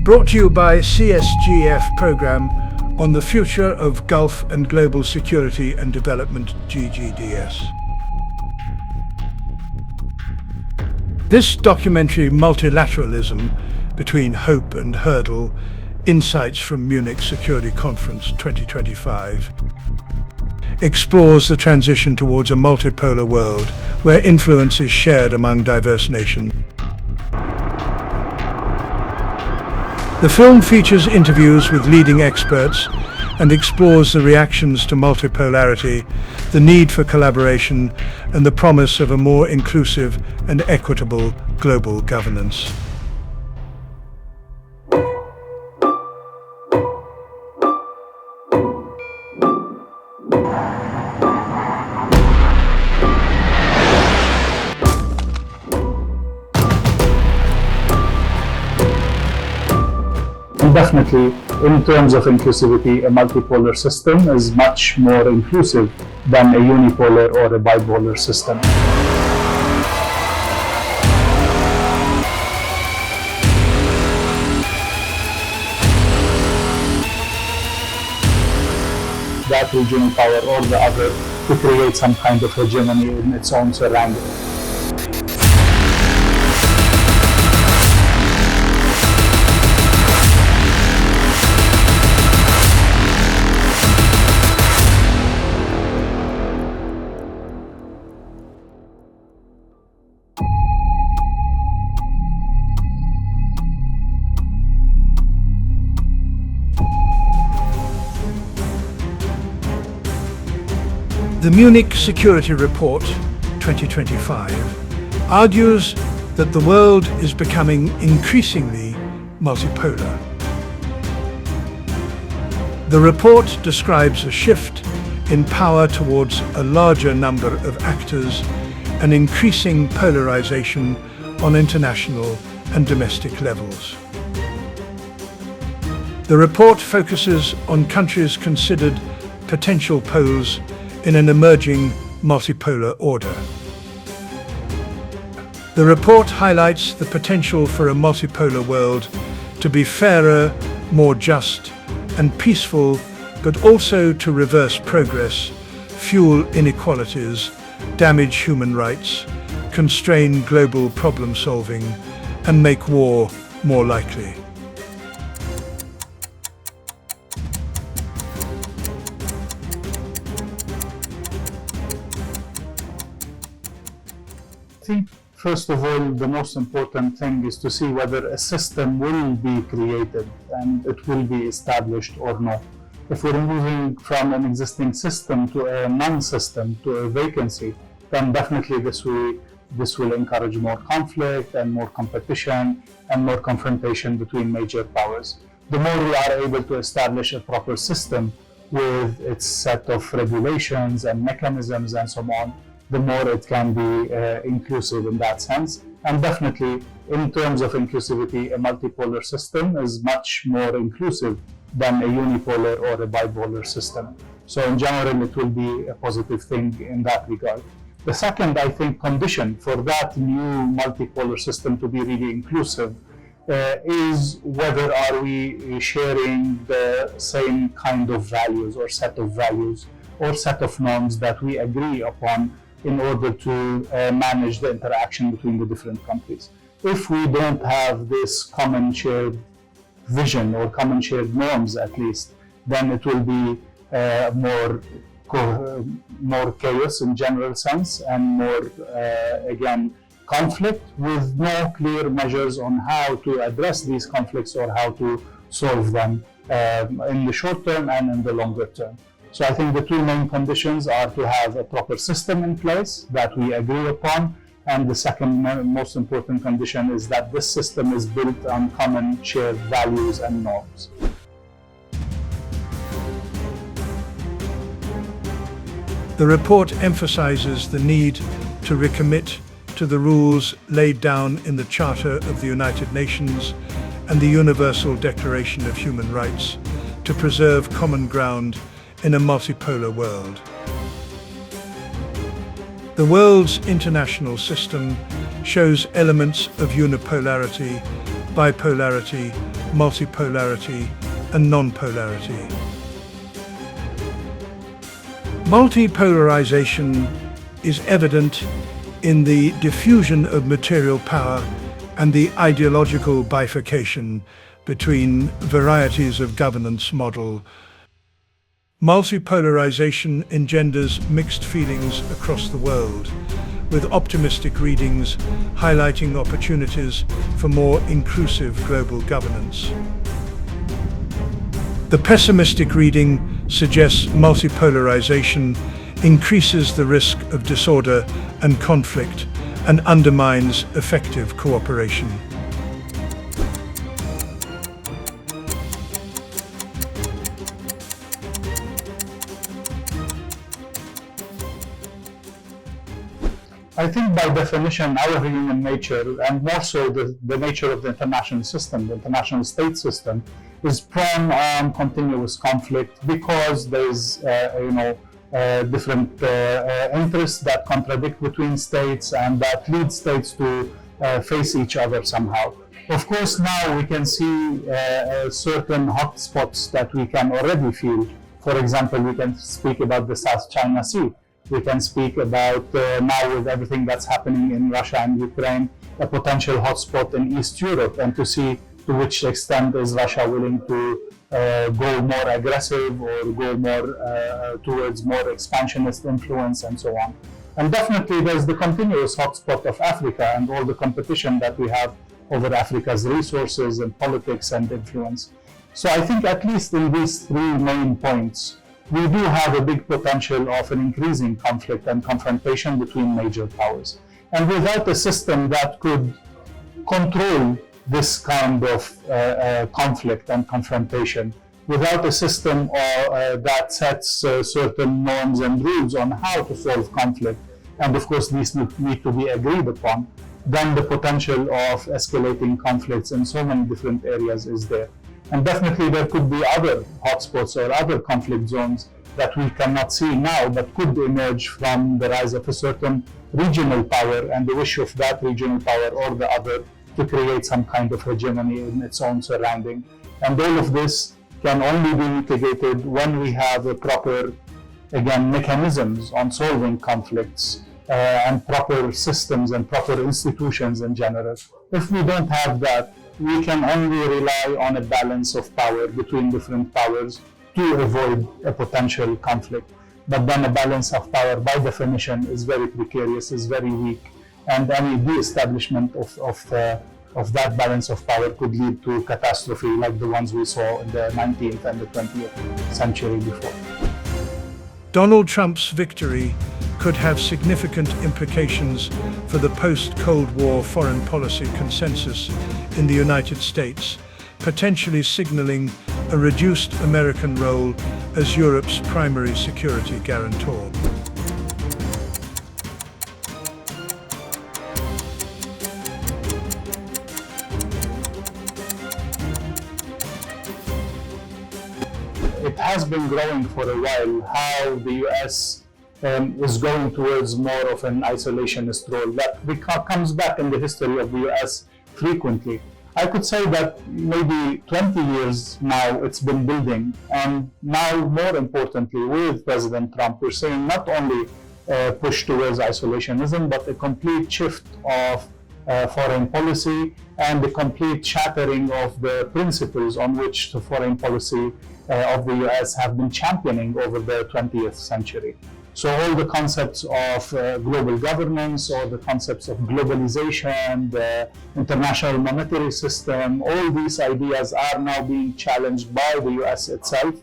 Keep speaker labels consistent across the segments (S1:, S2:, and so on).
S1: Brought to you by CSGEF Program on the Future of Gulf and Global Security and Development GGDS. This documentary, Multilateralism, Between Hope and Hurdle, Insights from Munich Security Conference 2025, explores the transition towards a multipolar world where influence is shared among diverse nations. The film features interviews with leading experts and explores the reactions to multipolarity, the need for collaboration, and the promise of a more inclusive and equitable global governance.
S2: Definitely, in terms of inclusivity, a multipolar system is much more inclusive than a unipolar or a bipolar system. That regime power or the other to create some kind of hegemony in its own surroundings.
S1: The Munich Security Report 2025 argues that the world is becoming increasingly multipolar. The report describes a shift in power towards a larger number of actors and increasing polarization on international and domestic levels. The report focuses on countries considered potential poles in an emerging multipolar order. The report highlights the potential for a multipolar world to be fairer, more just, and peaceful, but also to reverse progress, fuel inequalities, damage human rights, constrain global problem solving, and make war more likely.
S2: I think, first of all, the most important thing is to see whether a system will be created and it will be established or not. If we're moving from an existing system to a non-system, to a vacancy, then definitely this will encourage more conflict and more competition and more confrontation between major powers. The more we are able to establish a proper system with its set of regulations and mechanisms and so on, the more it can be inclusive in that sense. And definitely, in terms of inclusivity, a multipolar system is much more inclusive than a unipolar or a bipolar system. So in general, it will be a positive thing in that regard. The second, I think, condition for that new multipolar system to be really inclusive is whether are we sharing the same kind of values or set of norms that we agree upon in order to manage the interaction between the different countries. If we don't have this common shared vision or common shared norms at least, then it will be more chaos in general sense and more, again, conflict with no clear measures on how to address these conflicts or how to solve them in the short term and in the longer term. So I think the two main conditions are to have a proper system in place that we agree upon, and the second most important condition is that this system is built on common shared values and norms.
S1: The report emphasizes the need to recommit to the rules laid down in the Charter of the United Nations and the Universal Declaration of Human Rights to preserve common ground in a multipolar world. The world's international system shows elements of unipolarity bipolarity, multipolarity, and non-polarity. Multipolarization is evident in the diffusion of material power and the ideological bifurcation between varieties of governance model. Multipolarization engenders mixed feelings across the world, with optimistic readings highlighting opportunities for more inclusive global governance. The pessimistic reading suggests multipolarization increases the risk of disorder and conflict and undermines effective cooperation.
S2: I think by definition, our human nature, and more so the nature of the international system, the international state system, is prone on continuous conflict because there's, different interests that contradict between states and that lead states to face each other somehow. Of course, now we can see certain hotspots that we can already feel. For example, we can speak about the South China Sea. We can speak about, now with everything that's happening in Russia and Ukraine, a potential hotspot in East Europe, and to see to which extent is Russia willing to go more aggressive or go more towards more expansionist influence and so on. And definitely there's the continuous hotspot of Africa and all the competition that we have over Africa's resources and politics and influence. So I think at least in these three main points, we do have a big potential of an increasing conflict and confrontation between major powers. And without a system that could control this kind of conflict and confrontation, without a system that sets certain norms and rules on how to solve conflict, and of course these need to be agreed upon, then the potential of escalating conflicts in so many different areas is there. And definitely there could be other hotspots or other conflict zones that we cannot see now, but could emerge from the rise of a certain regional power and the wish of that regional power or the other to create some kind of hegemony in its own surrounding. And all of this can only be mitigated when we have a proper, again, mechanisms on solving conflicts and proper systems and proper institutions in general. If we don't have that, we can only rely on a balance of power between different powers to avoid a potential conflict. But then a balance of power, by definition, is very precarious, is very weak, and any de-establishment of that balance of power could lead to catastrophe like the ones we saw in the 19th and the 20th century before.
S1: Donald Trump's victory could have significant implications for the post-Cold War foreign policy consensus in the United States, potentially signaling a reduced American role as Europe's primary security guarantor. It has been growing for a while how the US is going towards more of an isolationist role. That comes back in the history of the US frequently. I could say that maybe 20 years now it's been building, and now more importantly with President Trump, we're seeing not only push towards isolationism, but a complete shift of foreign policy and the complete shattering of the principles on which the foreign policy of the US have been championing over the 20th century. So all the concepts of global governance, or the concepts of globalization, the international monetary system, all these ideas are now being challenged by the US itself,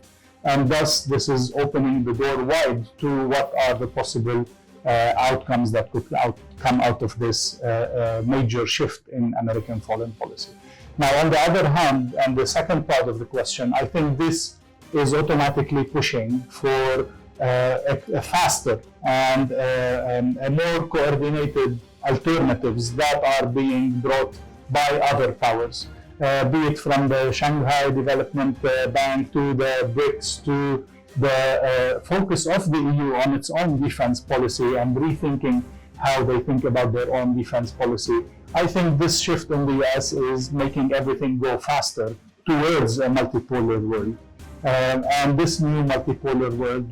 S1: and thus this is opening the door wide to what are the possible outcomes that could come out of this major shift in American foreign policy. Now, on the other hand, and the second part of the question, I think this is automatically pushing for a faster and a more coordinated alternatives that are being brought by other powers, be it from the Shanghai Development Bank to the BRICS to the focus of the EU on its own defense policy and rethinking
S2: how they think about their own defense policy. I think this shift in the US is making everything go faster towards a multipolar world. And this new multipolar world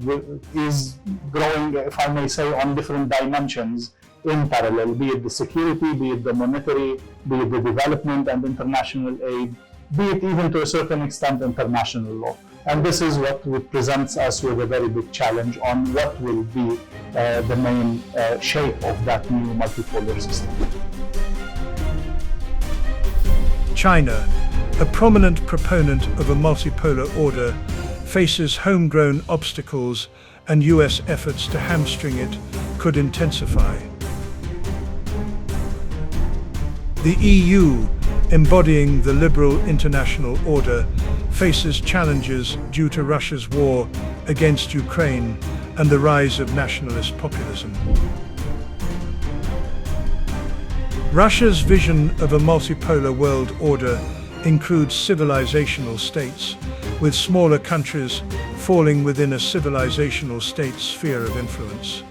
S2: is growing, if I may say, on different dimensions in parallel, be it the security, be it the monetary, be it the development and international aid, be it even to a certain extent international law. And this is what presents us with a very big challenge on what will be the main shape of that new multipolar system.
S1: China, a prominent proponent of a multipolar order, faces homegrown obstacles, and US efforts to hamstring it could intensify. The EU, embodying the liberal international order, faces challenges due to Russia's war against Ukraine and the rise of nationalist populism. Russia's vision of a multipolar world order includes civilizational states, with smaller countries falling within a civilizational state sphere of influence.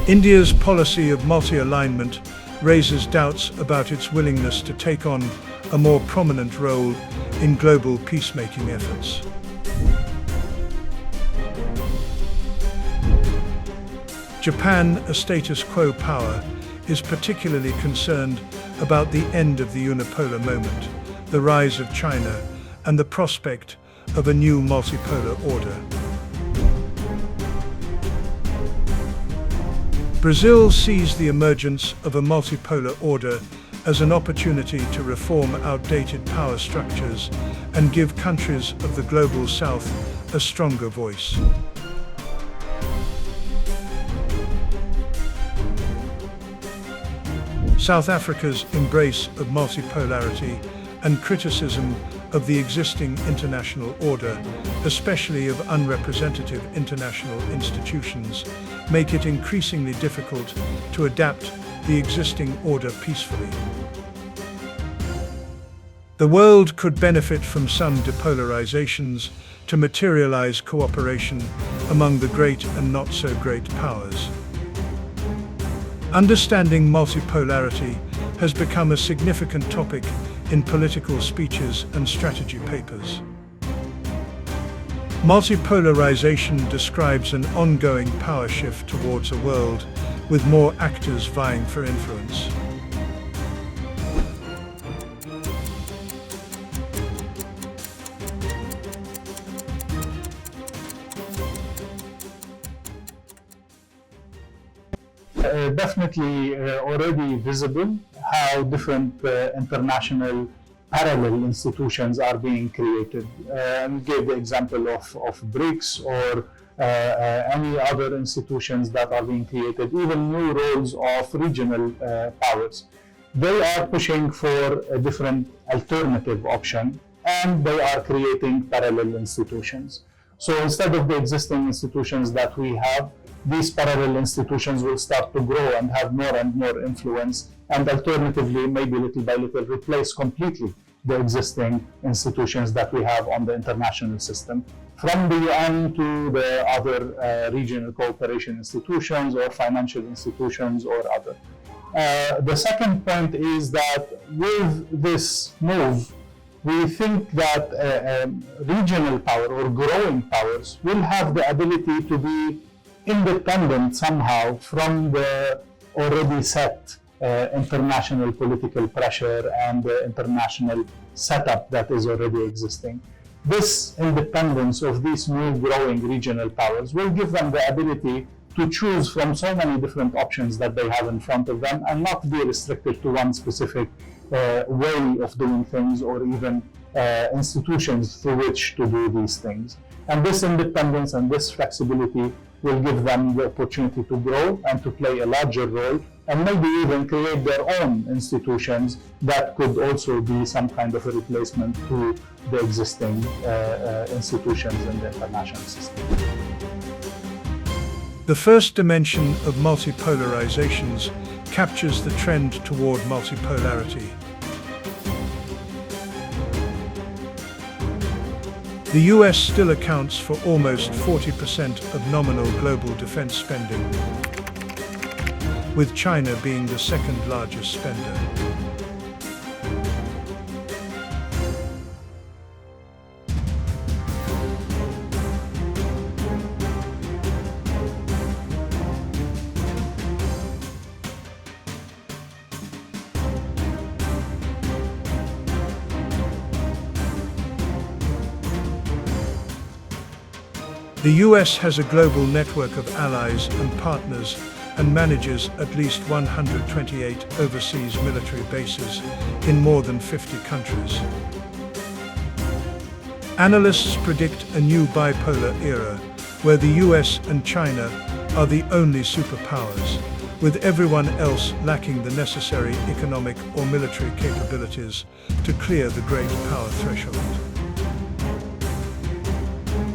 S1: India's policy of multi-alignment raises doubts about its willingness to take on a more prominent role in global peacemaking efforts. Japan, a status quo power, is particularly concerned about the end of the unipolar moment, the rise of China, and the prospect of a new multipolar order. Brazil sees the emergence of a multipolar order as an opportunity to reform outdated power structures and give countries of the global south a stronger voice. South Africa's embrace of multipolarity and criticism of the existing international order, especially of unrepresentative international institutions, make it increasingly difficult to adapt the existing order peacefully. The world could benefit from some depolarizations to materialize cooperation among the great and not so great powers. Understanding multipolarity has become a significant topic in political speeches and strategy papers. Multipolarization describes an ongoing power shift towards a world with more actors vying for influence.
S2: Definitely already visible how different international parallel institutions are being created. We gave the example of BRICS or any other institutions that are being created, even new roles of regional powers. They are pushing for a different alternative option, and they are creating parallel institutions. So instead of the existing institutions that we have, these parallel institutions will start to grow and have more and more influence, and alternatively, maybe little by little, replace completely the existing institutions that we have on the international system, from the UN to the other regional cooperation institutions or financial institutions or other. The second point is that with this move, we think that regional power or growing powers will have the ability to be independent somehow from the already set international political pressure and the international setup that is already existing. This independence of these new growing regional powers will give them the ability to choose from so many different options that they have in front of them and not be restricted to one specific way of doing things or even institutions through which to do these things. And this independence and this flexibility will give them the opportunity to grow and to play a larger role, and maybe even create their own institutions that could also be some kind of a replacement to the existing institutions in the international system.
S1: The first dimension of multipolarizations captures the trend toward multipolarity. The US still accounts for almost 40% of nominal global defense spending, with China being the second largest spender. The US has a global network of allies and partners and manages at least 128 overseas military bases in more than 50 countries. Analysts predict a new bipolar era where the US and China are the only superpowers, with everyone else lacking the necessary economic or military capabilities to clear the great power threshold.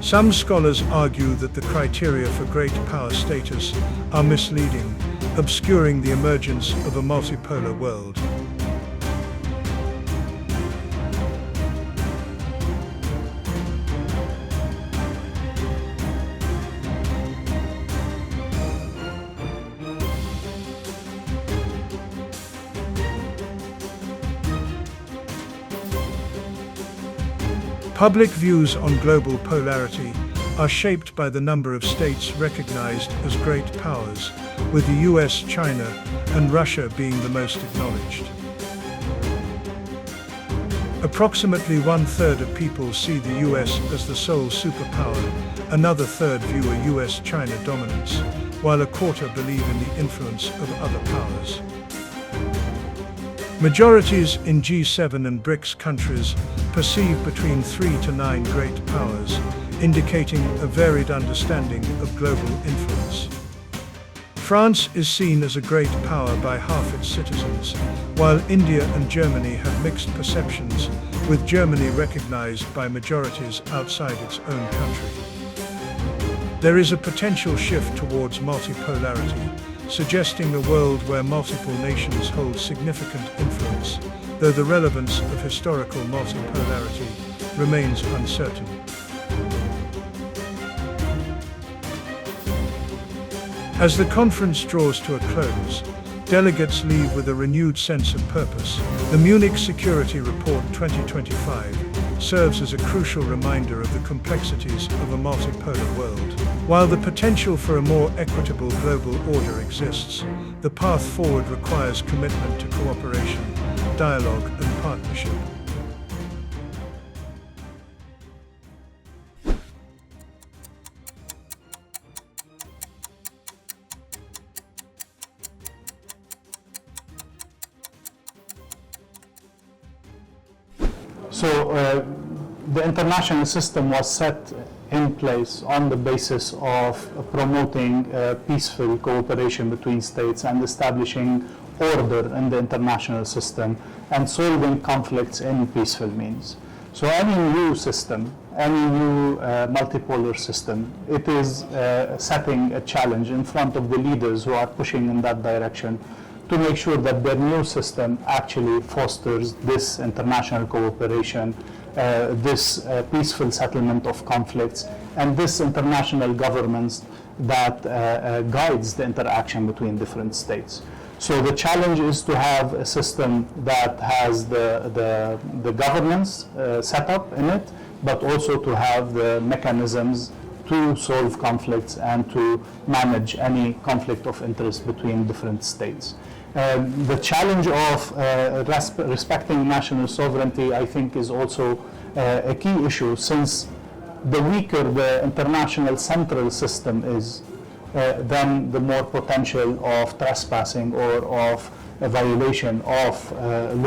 S1: Some scholars argue that the criteria for great power status are misleading, obscuring the emergence of a multipolar world. Public views on global polarity are shaped by the number of states recognized as great powers, with the US, China, and Russia being the most acknowledged. Approximately 1/3 of people see the US as the sole superpower, another third view a US-China dominance, while a quarter believe in the influence of other powers. Majorities in G7 and BRICS countries perceive between 3 to 9 great powers, indicating a varied understanding of global influence. France is seen as a great power by half its citizens, while India and Germany have mixed perceptions, with Germany recognized by majorities outside its own country. There is a potential shift towards multipolarity, suggesting a world where multiple nations hold significant influence, though the relevance of historical multipolarity remains uncertain. As the conference draws to a close, delegates leave with a renewed sense of purpose. The Munich Security Report 2025 serves as a crucial reminder of the complexities of a multipolar world. While the potential for a more equitable global order exists, the path forward requires commitment to cooperation, dialogue, and partnership.
S2: So the international system was set in place on the basis of promoting peaceful cooperation between states and establishing order in the international system and solving conflicts in peaceful means. So any new system, any new multipolar system, it is setting a challenge in front of the leaders who are pushing in that direction to make sure that their new system actually fosters this international cooperation, this peaceful settlement of conflicts, and this international governance that guides the interaction between different states. So the challenge is to have a system that has the governance set up in it, but also to have the mechanisms to solve conflicts and to manage any conflict of interest between different states. The challenge of respecting national sovereignty, I think, is also a key issue, since the weaker the international central system is, then the more potential of trespassing or of a violation of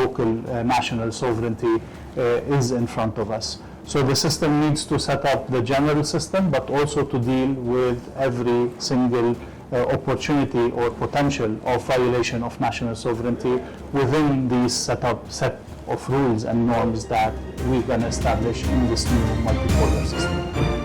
S2: local national sovereignty is in front of us. So the system needs to set up the general system, but also to deal with every single opportunity or potential of violation of national sovereignty within these set of rules and norms that we're going to establish in this new multipolar system.